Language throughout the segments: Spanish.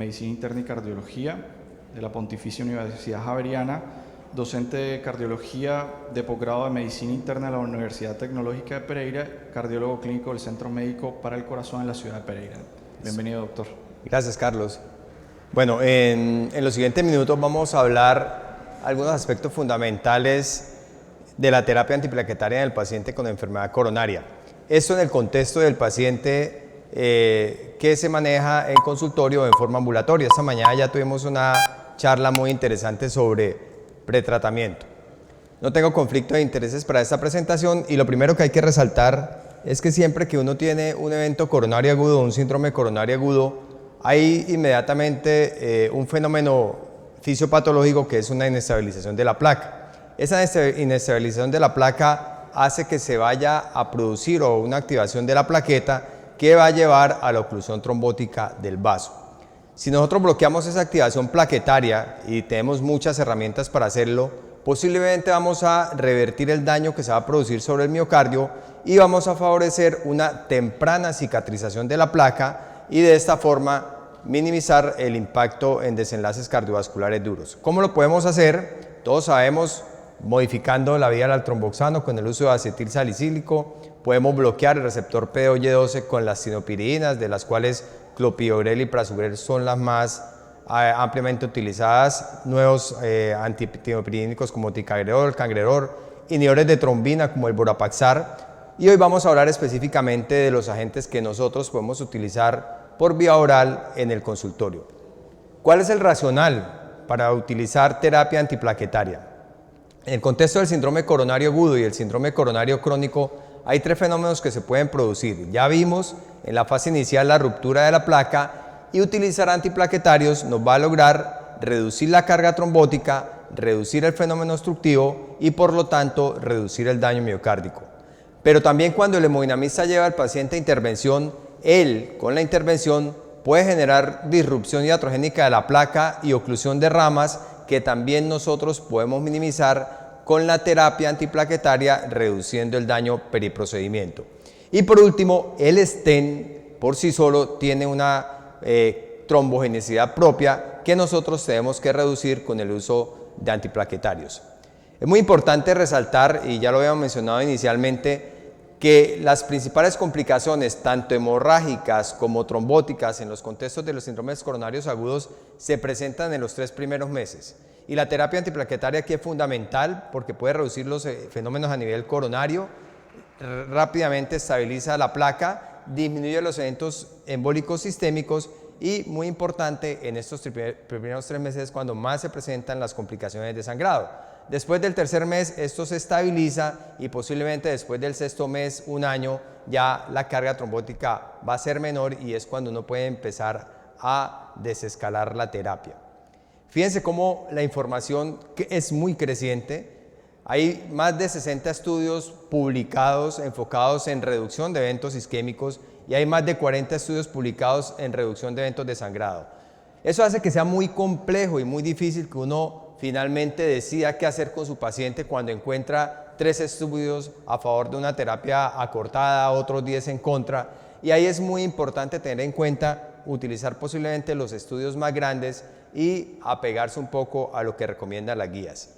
Medicina Interna y Cardiología de la Pontificia Universidad Javeriana, docente de Cardiología de posgrado de Medicina Interna de la Universidad Tecnológica de Pereira, cardiólogo clínico del Centro Médico para el Corazón en la ciudad de Pereira. Bienvenido, doctor. Gracias, Carlos. Bueno, en los siguientes minutos vamos a hablar algunos aspectos fundamentales de la terapia antiplaquetaria en el paciente con enfermedad coronaria. Esto en el contexto del paciente que se maneja en consultorio o en forma ambulatoria. Esta mañana ya tuvimos una charla muy interesante sobre pretratamiento. No tengo conflicto de intereses para esta presentación y lo primero que hay que resaltar es que siempre que uno tiene un evento coronario agudo, un síndrome coronario agudo, hay inmediatamente un fenómeno fisiopatológico que es una inestabilización de la placa. Esa inestabilización de la placa hace que se vaya a producir una activación de la plaqueta que va a llevar a la oclusión trombótica del vaso. Si nosotros bloqueamos esa activación plaquetaria y tenemos muchas herramientas para hacerlo, posiblemente vamos a revertir el daño que se va a producir sobre el miocardio y vamos a favorecer una temprana cicatrización de la placa y de esta forma minimizar el impacto en desenlaces cardiovasculares duros. ¿Cómo lo podemos hacer? Todos sabemos, modificando la vía del tromboxano con el uso de acetil salicílico. Podemos bloquear el receptor PDO-Y12 con las tinopiridinas, de las cuales clopidogrel y prasugrel son las más ampliamente utilizadas. Nuevos antitinopiridínicos como ticagrelor, cangrelor, inhibidores de trombina como el Vorapaxar. Y hoy vamos a hablar específicamente de los agentes que nosotros podemos utilizar por vía oral en el consultorio. ¿Cuál es el racional para utilizar terapia antiplaquetaria? En el contexto del síndrome coronario agudo y el síndrome coronario crónico hay tres fenómenos que se pueden producir. Ya vimos en la fase inicial la ruptura de la placa y utilizar antiplaquetarios nos va a lograr reducir la carga trombótica, reducir el fenómeno obstructivo y por lo tanto reducir el daño miocárdico. Pero también cuando el hemodinamista lleva al paciente a intervención, él con la intervención puede generar disrupción iatrogénica de la placa y oclusión de ramas que también nosotros podemos minimizar con la terapia antiplaquetaria reduciendo el daño periprocedimiento. Y por último, el stent por sí solo tiene una trombogenicidad propia que nosotros tenemos que reducir con el uso de antiplaquetarios. Es muy importante resaltar, y ya lo habíamos mencionado inicialmente, que las principales complicaciones, tanto hemorrágicas como trombóticas en los contextos de los síndromes coronarios agudos, se presentan en los 3 primeros meses. Y la terapia antiplaquetaria aquí es fundamental porque puede reducir los fenómenos a nivel coronario, rápidamente estabiliza la placa, disminuye los eventos embólicos sistémicos y, muy importante, en estos primeros 3 meses es cuando más se presentan las complicaciones de sangrado. Después del tercer mes esto se estabiliza y posiblemente después del sexto mes, un año, ya la carga trombótica va a ser menor y es cuando uno puede empezar a desescalar la terapia. Fíjense cómo la información es muy creciente. Hay más de 60 estudios publicados enfocados en reducción de eventos isquémicos y hay más de 40 estudios publicados en reducción de eventos de sangrado. Eso hace que sea muy complejo y muy difícil que uno finalmente decida qué hacer con su paciente cuando encuentra 3 estudios a favor de una terapia acortada, otros 10 en contra. Y ahí es muy importante tener en cuenta utilizar posiblemente los estudios más grandes y apegarse un poco a lo que recomiendan las guías.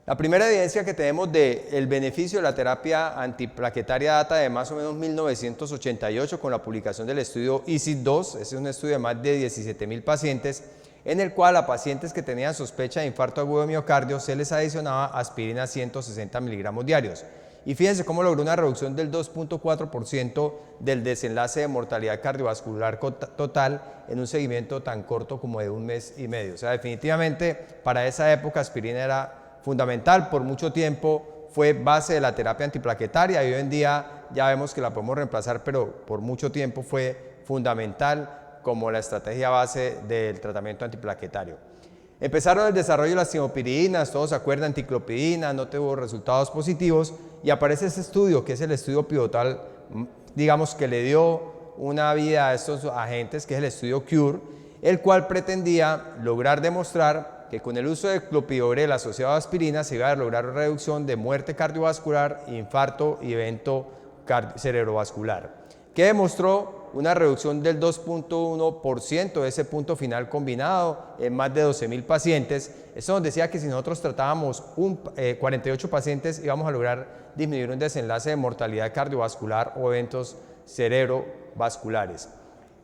La primera evidencia que tenemos del beneficio de la terapia antiplaquetaria data de más o menos 1988 con la publicación del estudio ICID-2. Ese es un estudio de más de 17,000 pacientes en el cual a pacientes que tenían sospecha de infarto agudo de miocardio se les adicionaba aspirina 160 miligramos diarios. Y fíjense cómo logró una reducción del 2.4% del desenlace de mortalidad cardiovascular total en un seguimiento tan corto como de 1 mes y medio. O sea, definitivamente para esa época aspirina era fundamental, por mucho tiempo fue base de la terapia antiplaquetaria y hoy en día ya vemos que la podemos reemplazar, pero por mucho tiempo fue fundamental como la estrategia base del tratamiento antiplaquetario. Empezaron el desarrollo de las tinopiridinas, todos se acuerdan, ticlopidina, no tuvo resultados positivos y aparece este estudio que es el estudio pivotal, digamos que le dio una vida a estos agentes, que es el estudio CURE, el cual pretendía lograr demostrar que con el uso de clopidogrel asociado a aspirina se iba a lograr reducción de muerte cardiovascular, infarto y evento cerebrovascular. ¿Qué demostró? una reducción del 2.1% de ese punto final combinado en más de 12.000 pacientes. Eso nos decía que si nosotros tratábamos 48 pacientes íbamos a lograr disminuir un desenlace de mortalidad cardiovascular o eventos cerebrovasculares.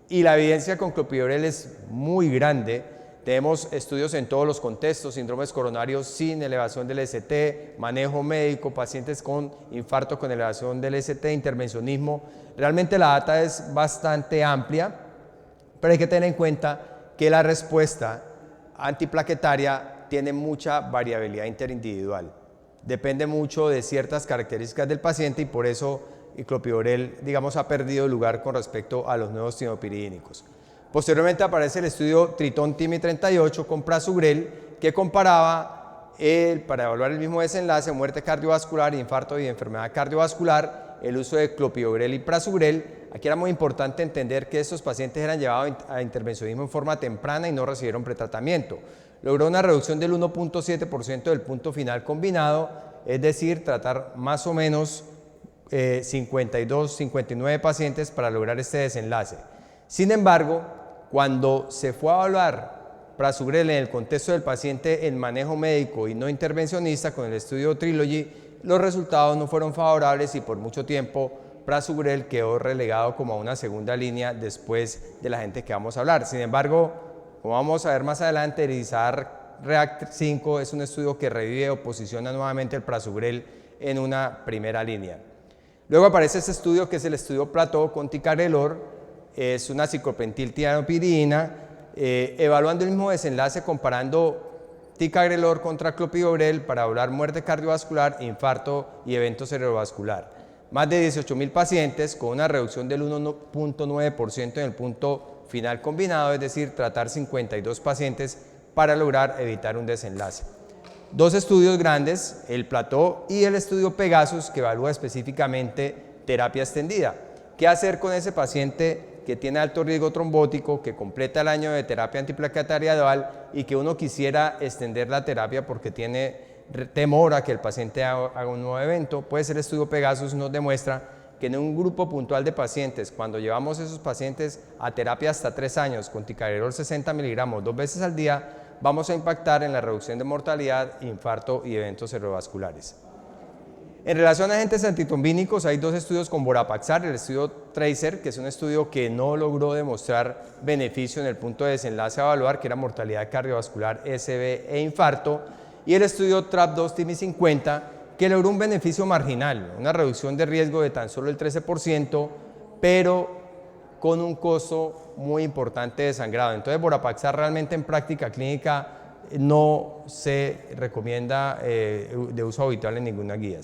Y la evidencia con clopidogrel es muy grande. Tenemos estudios en todos los contextos, síndromes coronarios sin elevación del ST, manejo médico, pacientes con infarto con elevación del ST, intervencionismo. Realmente la data es bastante amplia, pero hay que tener en cuenta que la respuesta antiplaquetaria tiene mucha variabilidad interindividual. Depende mucho de ciertas características del paciente y por eso el clopidogrel, digamos, ha perdido lugar con respecto a los nuevos tiopiridínicos. Posteriormente aparece el estudio Triton-TIMI38 con prasugrel que comparaba, para evaluar el mismo desenlace, muerte cardiovascular, infarto y enfermedad cardiovascular, el uso de clopidogrel y prasugrel. Aquí era muy importante entender que estos pacientes eran llevados a intervencionismo en forma temprana y no recibieron pretratamiento. Logró una reducción del 1.7% del punto final combinado, es decir, tratar más o menos 59 pacientes para lograr este desenlace. Sin embargo, cuando se fue a evaluar prasugrel en el contexto del paciente en manejo médico y no intervencionista con el estudio Trilogy, los resultados no fueron favorables y por mucho tiempo prasugrel quedó relegado como a una segunda línea después de la gente que vamos a hablar. Sin embargo, como vamos a ver más adelante, ERIZAR REACT 5 es un estudio que revive o posiciona nuevamente el prasugrel en una primera línea. Luego aparece este estudio que es el estudio Plateau con ticagrelor, es una ciclopentiltianopidina, evaluando el mismo desenlace comparando ticagrelor contra clopidogrel para evaluar muerte cardiovascular, infarto y evento cerebrovascular. Más de 18.000 pacientes con una reducción del 1.9% en el punto final combinado, es decir, tratar 52 pacientes para lograr evitar un desenlace. Dos estudios grandes, el Plateau y el estudio Pegasus, que evalúa específicamente terapia extendida. ¿Qué hacer con ese paciente que tiene alto riesgo trombótico, que completa el año de terapia antiplaquetaria dual y que uno quisiera extender la terapia porque tiene temor a que el paciente haga un nuevo evento? Pues el estudio Pegasus nos demuestra que en un grupo puntual de pacientes, cuando llevamos esos pacientes a terapia hasta 3 años con ticagrelor 60 miligramos 2 veces al día, vamos a impactar en la reducción de mortalidad, infarto y eventos cerebrovasculares. En relación a agentes antitombínicos, hay dos estudios con Vorapaxar, el estudio Tracer, que es un estudio que no logró demostrar beneficio en el punto de desenlace a evaluar, que era mortalidad cardiovascular, SB e infarto, y el estudio TRAP2-TIMI50, que logró un beneficio marginal, una reducción de riesgo de tan solo el 13%, pero con un costo muy importante de sangrado. Entonces, Vorapaxar realmente en práctica clínica no se recomienda de uso habitual en ninguna guía.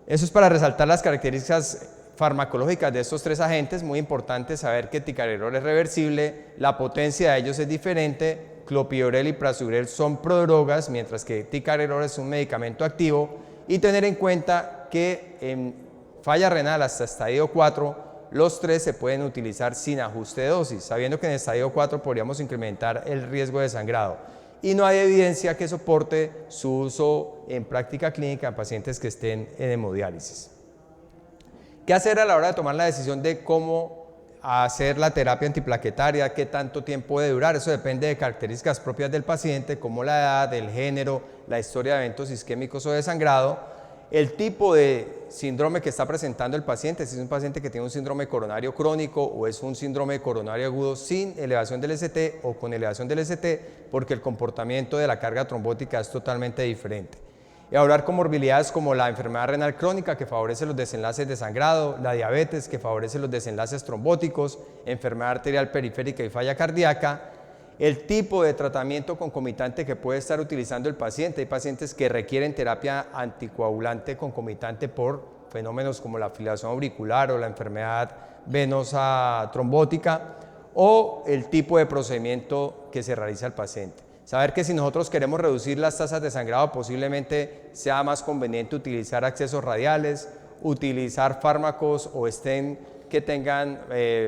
Eso es para resaltar las características farmacológicas de estos tres agentes. Muy importante saber que ticagrelor es reversible, la potencia de ellos es diferente, clopidogrel y prasugrel son prodrogas, mientras que ticagrelor es un medicamento activo, y tener en cuenta que en falla renal hasta estadio 4, los tres se pueden utilizar sin ajuste de dosis, sabiendo que en estadio 4 podríamos incrementar el riesgo de sangrado. Y no hay evidencia que soporte su uso en práctica clínica en pacientes que estén en hemodiálisis. ¿Qué hacer a la hora de tomar la decisión de cómo hacer la terapia antiplaquetaria? ¿Qué tanto tiempo debe durar? Eso depende de características propias del paciente, como la edad, el género, la historia de eventos isquémicos o de sangrado, el tipo de síndrome que está presentando el paciente, si es un paciente que tiene un síndrome coronario crónico o es un síndrome coronario agudo sin elevación del ST o con elevación del ST, porque el comportamiento de la carga trombótica es totalmente diferente. Evaluar comorbilidades como la enfermedad renal crónica, que favorece los desenlaces de sangrado, la diabetes, que favorece los desenlaces trombóticos, enfermedad arterial periférica y falla cardíaca, el tipo de tratamiento concomitante que puede estar utilizando el paciente. Hay pacientes que requieren terapia anticoagulante concomitante por fenómenos como la fibrilación auricular o la enfermedad venosa trombótica, o el tipo de procedimiento que se realiza al paciente. Saber que si nosotros queremos reducir las tasas de sangrado, posiblemente sea más conveniente utilizar accesos radiales, utilizar fármacos o stent que tengan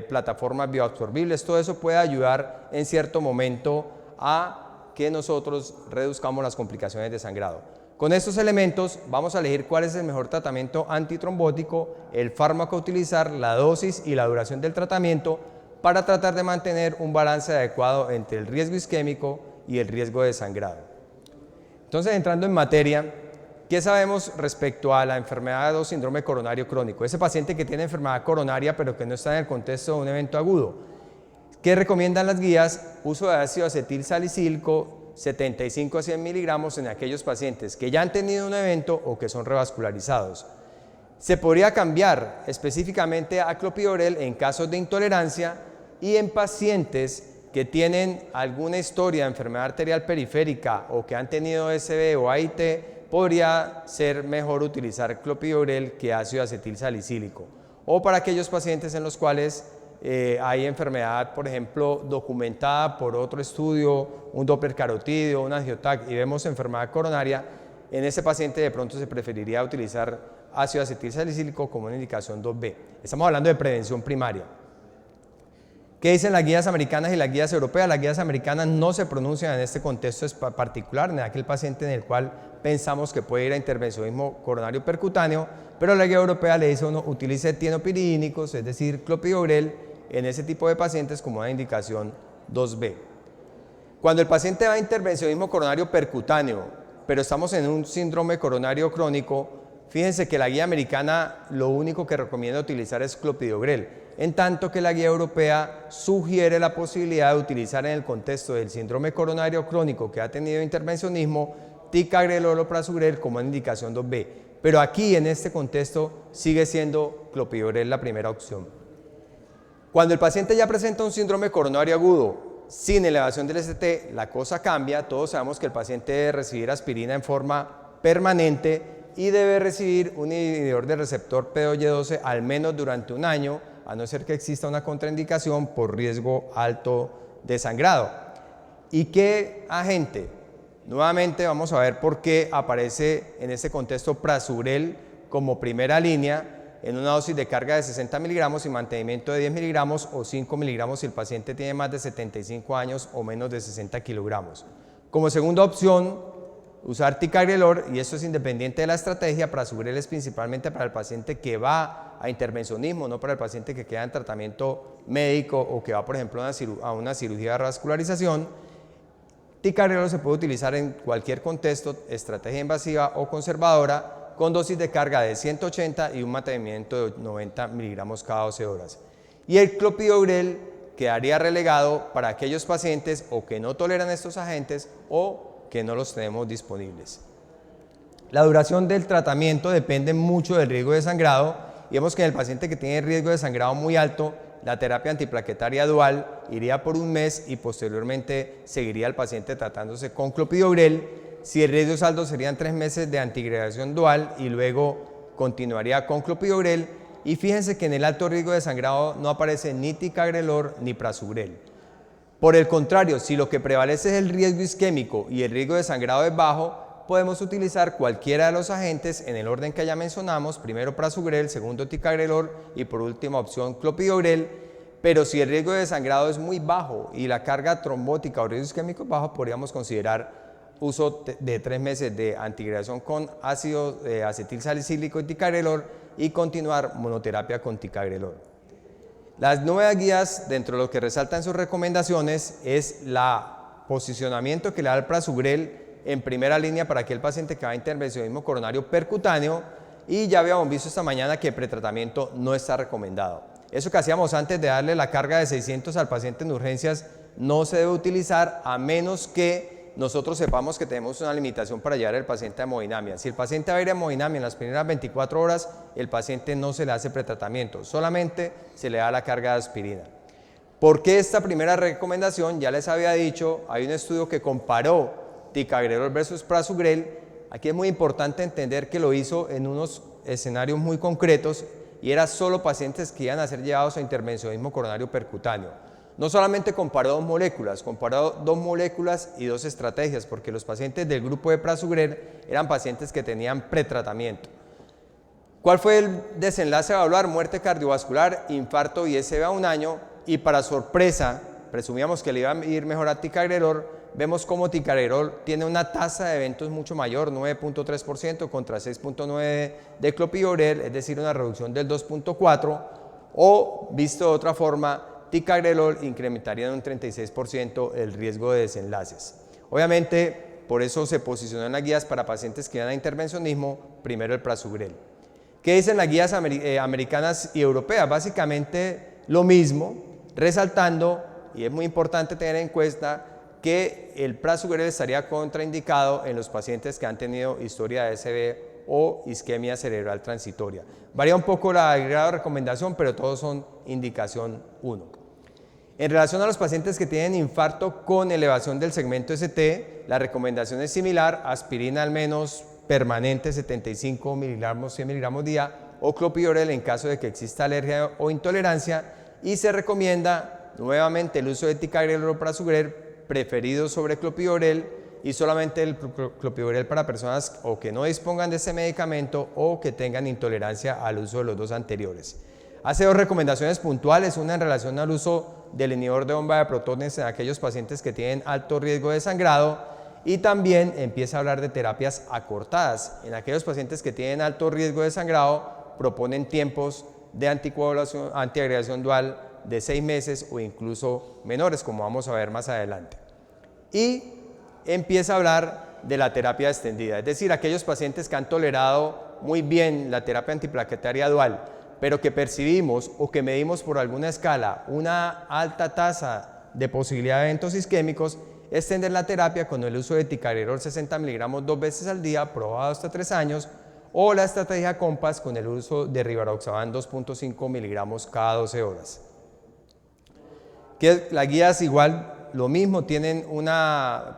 plataformas bioabsorbibles. Todo eso puede ayudar en cierto momento a que nosotros reduzcamos las complicaciones de sangrado. Con estos elementos vamos a elegir cuál es el mejor tratamiento antitrombótico, el fármaco a utilizar, la dosis y la duración del tratamiento para tratar de mantener un balance adecuado entre el riesgo isquémico y el riesgo de sangrado. Entonces, entrando en materia, ¿qué sabemos respecto a la enfermedad o síndrome coronario crónico? Ese paciente que tiene enfermedad coronaria pero que no está en el contexto de un evento agudo. ¿Qué recomiendan las guías? Uso de ácido acetil salicílico 75 a 100 miligramos en aquellos pacientes que ya han tenido un evento o que son revascularizados. Se podría cambiar específicamente a clopidogrel en casos de intolerancia y en pacientes que tienen alguna historia de enfermedad arterial periférica o que han tenido SB o AIT, podría ser mejor utilizar clopidogrel que ácido acetil salicílico. O para aquellos pacientes en los cuales hay enfermedad, por ejemplo, documentada por otro estudio, un Doppler carotídeo, un angiotac, y vemos enfermedad coronaria, en ese paciente de pronto se preferiría utilizar ácido acetil salicílico como una indicación 2B. Estamos hablando de prevención primaria. ¿Qué dicen las guías americanas y las guías europeas? Las guías americanas no se pronuncian en este contexto particular, en aquel paciente en el cual pensamos que puede ir a intervencionismo coronario percutáneo, pero la guía europea le dice a uno utilice tienopiridínicos, es decir, clopidogrel, en ese tipo de pacientes como una indicación 2B. Cuando el paciente va a intervencionismo coronario percutáneo, pero estamos en un síndrome coronario crónico, fíjense que la guía americana lo único que recomienda utilizar es clopidogrel, en tanto que la guía europea sugiere la posibilidad de utilizar en el contexto del síndrome coronario crónico que ha tenido intervencionismo ticagrelor o prasugrel como una indicación 2B. Pero aquí en este contexto sigue siendo clopidogrel la primera opción. Cuando el paciente ya presenta un síndrome coronario agudo sin elevación del ST, la cosa cambia. Todos sabemos que el paciente debe recibir aspirina en forma permanente y debe recibir un inhibidor del receptor PDoY12 al menos durante un año, a no ser que exista una contraindicación por riesgo alto de sangrado. ¿Y qué agente? Nuevamente vamos a ver por qué aparece en este contexto prasugrel como primera línea en una dosis de carga de 60 miligramos y mantenimiento de 10 miligramos o 5 miligramos si el paciente tiene más de 75 años o menos de 60 kilogramos. Como segunda opción, usar ticagrelor, y esto es independiente de la estrategia. Prasugrel es principalmente para el paciente que va a intervencionismo, no para el paciente que queda en tratamiento médico o que va, por ejemplo, a una cirugía de revascularización. Ticagrelor se puede utilizar en cualquier contexto, estrategia invasiva o conservadora, con dosis de carga de 180 y un mantenimiento de 90 miligramos cada 12 horas. Y el clopidogrel quedaría relegado para aquellos pacientes o que no toleran estos agentes o que no los tenemos disponibles. La duración del tratamiento depende mucho del riesgo de sangrado, y vemos que en el paciente que tiene riesgo de sangrado muy alto, la terapia antiplaquetaria dual iría por un mes y posteriormente seguiría el paciente tratándose con clopidogrel. Si el riesgo es alto, serían 3 meses de antiagregación dual y luego continuaría con clopidogrel. Y fíjense que en el alto riesgo de sangrado no aparece ni ticagrelor ni prasugrel. Por el contrario, si lo que prevalece es el riesgo isquémico y el riesgo de sangrado es bajo, podemos utilizar cualquiera de los agentes en el orden que ya mencionamos, primero prasugrel, segundo ticagrelor y por última opción clopidogrel. Pero si el riesgo de sangrado es muy bajo y la carga trombótica o riesgo isquémico es bajo, podríamos considerar uso de 3 meses de antiagregación con ácido acetil salicílico y ticagrelor y continuar monoterapia con ticagrelor. Las nuevas guías, dentro de lo que resaltan sus recomendaciones, es la posicionamiento que le da el prasugrel en primera línea para aquel paciente que va a intervencionismo coronario percutáneo, y ya habíamos visto esta mañana que el pretratamiento no está recomendado. Eso que hacíamos antes de darle la carga de 600 al paciente en urgencias no se debe utilizar a menos que nosotros sepamos que tenemos una limitación para llevar al paciente a hemodinamia. Si el paciente va a ir a hemodinamia en las primeras 24 horas, el paciente no se le hace pretratamiento, solamente se le da la carga de aspirina. ¿Por qué esta primera recomendación? Ya les había dicho, hay un estudio que comparó ticagrelor versus prasugrel. Aquí es muy importante entender que lo hizo en unos escenarios muy concretos y era solo pacientes que iban a ser llevados a intervencionismo coronario percutáneo. No solamente comparó 2 moléculas, comparó 2 moléculas y 2 estrategias, porque los pacientes del grupo de prasugrel eran pacientes que tenían pretratamiento. ¿Cuál fue el desenlace a evaluar? Muerte cardiovascular, infarto y SB a un año, y para sorpresa, presumíamos que le iba a ir mejor a ticagrelor, vemos cómo ticagrelor tiene una tasa de eventos mucho mayor, 9.3% contra 6.9% de clopidogrel, es decir, una reducción del 2.4%, o visto de otra forma, ticagrelor incrementaría en un 36% el riesgo de desenlaces. Obviamente, por eso se posicionó en las guías para pacientes que iban a intervencionismo, primero el prasugrel. ¿Qué dicen las guías americanas y europeas? Básicamente lo mismo, resaltando, y es muy importante tener en cuenta, que el prasugrel estaría contraindicado en los pacientes que han tenido historia de ASB o isquemia cerebral transitoria. Varía un poco la grado de recomendación, pero todos son indicación 1. En relación a los pacientes que tienen infarto con elevación del segmento ST, la recomendación es similar: aspirina al menos permanente 75 miligramos, 100 miligramos día, o clopidogrel en caso de que exista alergia o intolerancia, y se recomienda nuevamente el uso de ticagrelor o prasugrel preferido sobre clopidogrel, y solamente el clopidogrel para personas o que no dispongan de ese medicamento o que tengan intolerancia al uso de los dos anteriores. Hace dos recomendaciones puntuales, una en relación al uso del inhibidor de bomba de protones en aquellos pacientes que tienen alto riesgo de sangrado, y también empieza a hablar de terapias acortadas. En aquellos pacientes que tienen alto riesgo de sangrado, proponen tiempos de anticoagulación, antiagregación dual de 6 meses o incluso menores, como vamos a ver más adelante. Y empieza a hablar de la terapia extendida, es decir, aquellos pacientes que han tolerado muy bien la terapia antiplaquetaria dual, pero que percibimos o que medimos por alguna escala una alta tasa de posibilidad de eventos isquémicos, extender la terapia con el uso de ticagrelor 60 miligramos 2 veces al día, probado hasta 3 años, o la estrategia COMPASS con el uso de rivaroxaban 2.5 miligramos cada 12 horas. Que las guías igual lo mismo, tienen un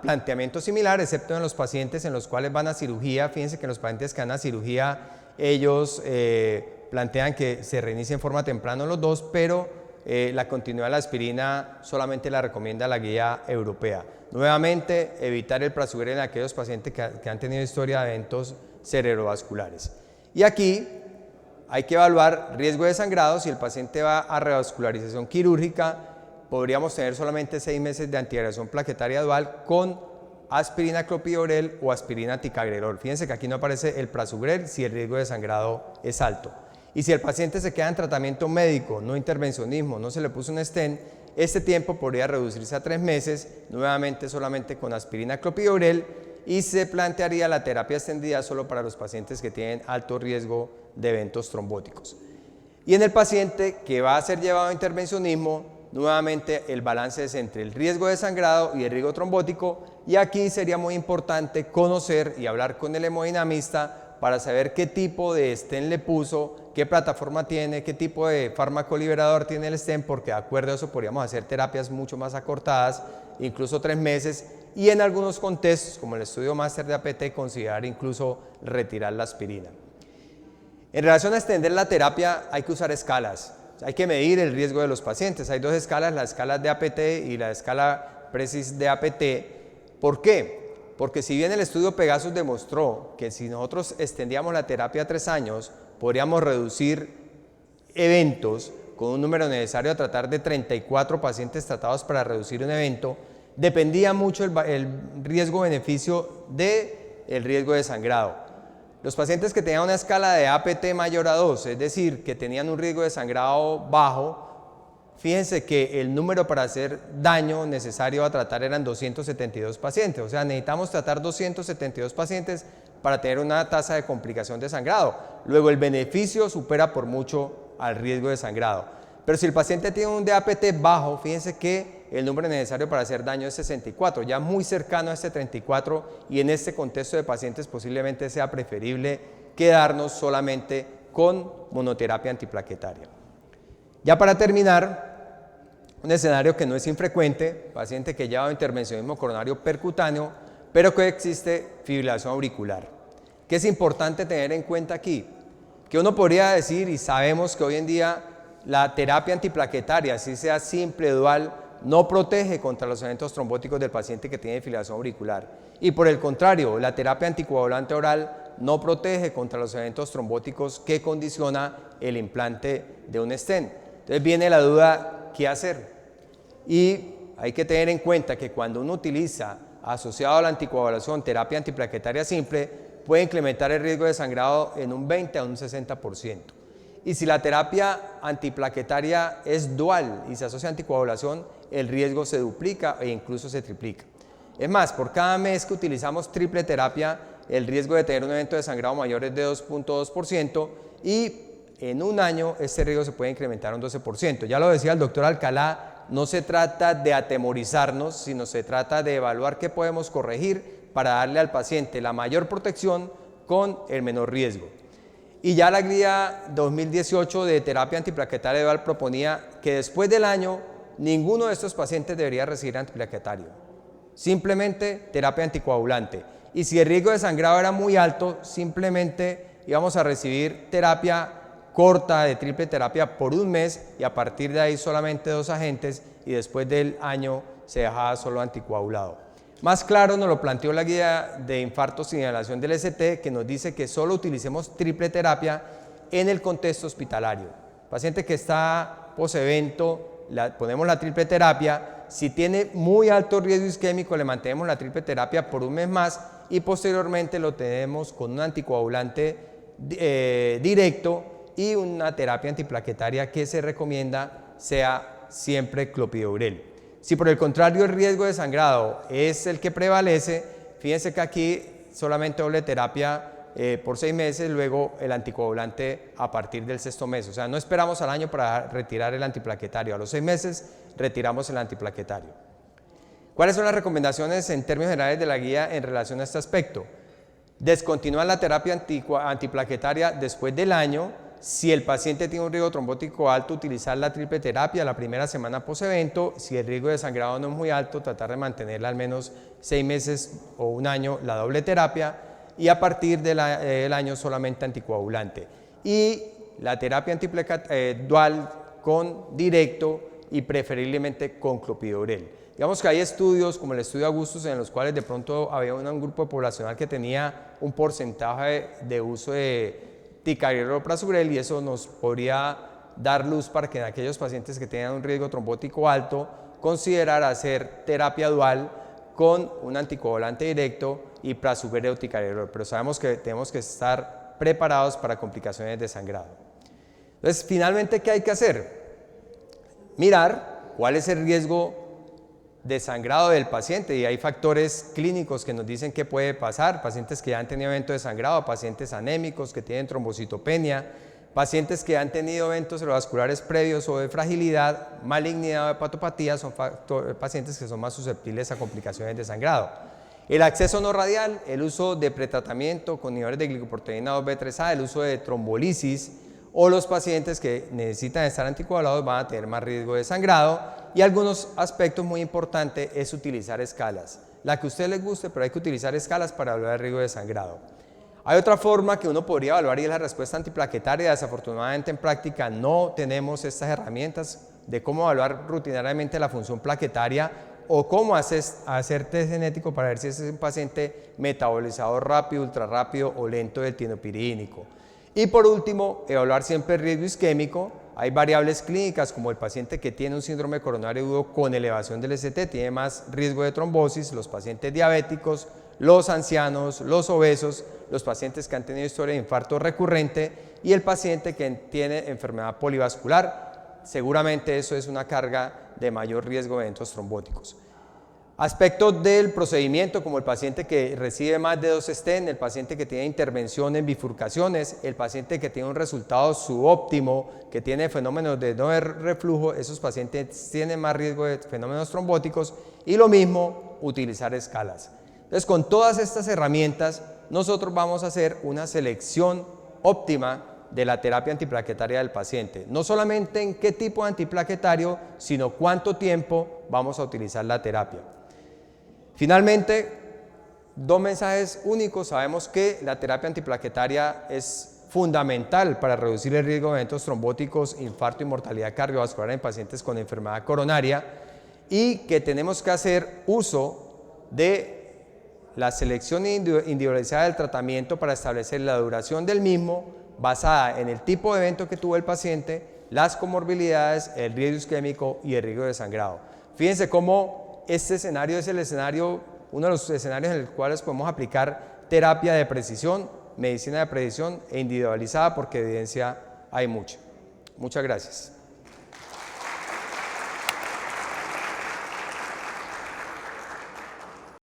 planteamiento similar, excepto en los pacientes en los cuales van a cirugía. Fíjense que en los pacientes que van a cirugía, ellos plantean que se reinicie en forma temprana los dos, pero la continuidad de la aspirina solamente la recomienda la guía europea. Nuevamente, evitar el prasugrel en aquellos pacientes que han tenido historia de eventos cerebrovasculares. Y aquí hay que evaluar riesgo de sangrado. Si el paciente va a revascularización quirúrgica, podríamos tener solamente 6 meses de antiagregación plaquetaria dual con aspirina clopidogrel o aspirina ticagrelor. Fíjense que aquí no aparece el prasugrel si el riesgo de sangrado es alto. Y si el paciente se queda en tratamiento médico, no intervencionismo, no se le puso un stent, este tiempo podría reducirse a 3 meses, nuevamente solamente con aspirina clopidogrel, y se plantearía la terapia extendida solo para los pacientes que tienen alto riesgo de eventos trombóticos. Y en el paciente que va a ser llevado a intervencionismo, nuevamente el balance es entre el riesgo de sangrado y el riesgo trombótico, y aquí sería muy importante conocer y hablar con el hemodinamista para saber qué tipo de stent le puso, qué plataforma tiene, qué tipo de fármaco liberador tiene el stent, porque de acuerdo a eso podríamos hacer terapias mucho más acortadas, incluso 3 meses, y en algunos contextos, como el estudio máster de APT, considerar incluso retirar la aspirina. En relación a extender la terapia, hay que usar escalas. Hay que medir el riesgo de los pacientes. Hay dos escalas, la escala de APT y la escala PRECIS de APT. ¿Por qué? Porque si bien el estudio Pegasus demostró que si nosotros extendíamos la terapia a 3 años, podríamos reducir eventos con un número necesario a tratar de 34 pacientes tratados para reducir un evento, dependía mucho el riesgo-beneficio del riesgo de sangrado. Los pacientes que tenían una escala de APT mayor a 2, es decir, que tenían un riesgo de sangrado bajo, fíjense que el número para hacer daño necesario a tratar eran 272 pacientes. O sea, necesitamos tratar 272 pacientes para tener una tasa de complicación de sangrado. Luego el beneficio supera por mucho al riesgo de sangrado. Pero si el paciente tiene un DAPT bajo, fíjense que el número necesario para hacer daño es 64, ya muy cercano a este 34, y en este contexto de pacientes posiblemente sea preferible quedarnos solamente con monoterapia antiplaquetaria. Ya para terminar, un escenario que no es infrecuente, paciente que lleva intervencionismo coronario percutáneo, pero que existe fibrilación auricular. ¿Qué es importante tener en cuenta aquí? Que uno podría decir, y sabemos que hoy en día la terapia antiplaquetaria, así sea simple, dual, no protege contra los eventos trombóticos del paciente que tiene fibrilación auricular. Y por el contrario, la terapia anticoagulante oral no protege contra los eventos trombóticos que condiciona el implante de un stent. Entonces viene la duda, ¿qué hacer? Y hay que tener en cuenta que cuando uno utiliza asociado a la anticoagulación terapia antiplaquetaria simple, puede incrementar el riesgo de sangrado en un 20 a un 60%. Y si la terapia antiplaquetaria es dual y se asocia a anticoagulación, el riesgo se duplica e incluso se triplica. Es más, por cada mes que utilizamos triple terapia, el riesgo de tener un evento de sangrado mayor es de 2.2% y en un año este riesgo se puede incrementar un 12%. Ya lo decía el doctor Alcalá, no se trata de atemorizarnos, sino se trata de evaluar qué podemos corregir para darle al paciente la mayor protección con el menor riesgo. Y ya la guía 2018 de terapia antiplaquetaria dual proponía que después del año ninguno de estos pacientes debería recibir antiplaquetario, simplemente terapia anticoagulante. Y si el riesgo de sangrado era muy alto, simplemente íbamos a recibir terapia corta de triple terapia por un mes y a partir de ahí solamente 2 agentes y después del año se dejaba solo anticoagulado. Más claro nos lo planteó la guía de infartos sin inhalación del ST, que nos dice que solo utilicemos triple terapia en el contexto hospitalario. Paciente que está post-evento, ponemos la triple terapia. Si tiene muy alto riesgo isquémico, le mantenemos la triple terapia por un mes más y posteriormente lo tenemos con un anticoagulante directo y una terapia antiplaquetaria que se recomienda sea siempre clopidogrel. Si por el contrario el riesgo de sangrado es el que prevalece, fíjense que aquí solamente doble terapia por 6 meses, luego el anticoagulante a partir del 6º mes. O sea, no esperamos al año para retirar el antiplaquetario, a los 6 meses retiramos el antiplaquetario. ¿Cuáles son las recomendaciones en términos generales de la guía en relación a este aspecto? Descontinuar la terapia antiplaquetaria después del año. Si el paciente tiene un riesgo trombótico alto, utilizar la triple terapia la primera semana post-evento. Si el riesgo de sangrado no es muy alto, tratar de mantenerla al menos 6 meses o un año la doble terapia y a partir del año solamente anticoagulante. Y la terapia dual con directo y preferiblemente con clopidogrel. Digamos que hay estudios como el estudio Augustus en los cuales de pronto había un grupo poblacional que tenía un porcentaje de uso de ticagrelor o prasugrel y eso nos podría dar luz para que en aquellos pacientes que tengan un riesgo trombótico alto considerar hacer terapia dual con un anticoagulante directo y prasugrel o ticagrelor, pero sabemos que tenemos que estar preparados para complicaciones de sangrado. Entonces, finalmente, ¿qué hay que hacer? Mirar cuál es el riesgo de sangrado del paciente y hay factores clínicos que nos dicen qué puede pasar, pacientes que ya han tenido evento de sangrado, pacientes anémicos que tienen trombocitopenia, pacientes que han tenido eventos cerebrovasculares previos o de fragilidad, malignidad o hepatopatía, son pacientes que son más susceptibles a complicaciones de sangrado. El acceso no radial, el uso de pretratamiento con inhibidores de glicoproteína 2B3A, el uso de trombolisis o los pacientes que necesitan estar anticoagulados van a tener más riesgo de sangrado y algunos aspectos muy importantes es utilizar escalas. La que a usted les guste, pero hay que utilizar escalas para evaluar el riesgo de sangrado. Hay otra forma que uno podría evaluar y es la respuesta antiplaquetaria. Desafortunadamente en práctica no tenemos estas herramientas de cómo evaluar rutinariamente la función plaquetaria o cómo hacer test genético para ver si es un paciente metabolizado rápido, ultra rápido o lento del tienopirínico. Y por último, evaluar siempre el riesgo isquémico. Hay variables clínicas como el paciente que tiene un síndrome coronario agudo con elevación del ST, tiene más riesgo de trombosis, los pacientes diabéticos, los ancianos, los obesos, los pacientes que han tenido historia de infarto recurrente y el paciente que tiene enfermedad polivascular. Seguramente eso es una carga de mayor riesgo de eventos trombóticos. Aspectos del procedimiento como el paciente que recibe más de 2 stents, el paciente que tiene intervención en bifurcaciones, el paciente que tiene un resultado subóptimo, que tiene fenómenos de no reflujo, esos pacientes tienen más riesgo de fenómenos trombóticos y lo mismo utilizar escalas. Entonces con todas estas herramientas nosotros vamos a hacer una selección óptima de la terapia antiplaquetaria del paciente, no solamente en qué tipo de antiplaquetario, sino cuánto tiempo vamos a utilizar la terapia. Finalmente, 2 mensajes únicos. Sabemos que la terapia antiplaquetaria es fundamental para reducir el riesgo de eventos trombóticos, infarto y mortalidad cardiovascular en pacientes con enfermedad coronaria y que tenemos que hacer uso de la selección individualizada del tratamiento para establecer la duración del mismo basada en el tipo de evento que tuvo el paciente, las comorbilidades, el riesgo isquémico y el riesgo de sangrado. Fíjense cómo este escenario es el escenario, uno de los escenarios en los cuales podemos aplicar terapia de precisión, medicina de precisión e individualizada, porque evidencia hay mucha. Muchas gracias.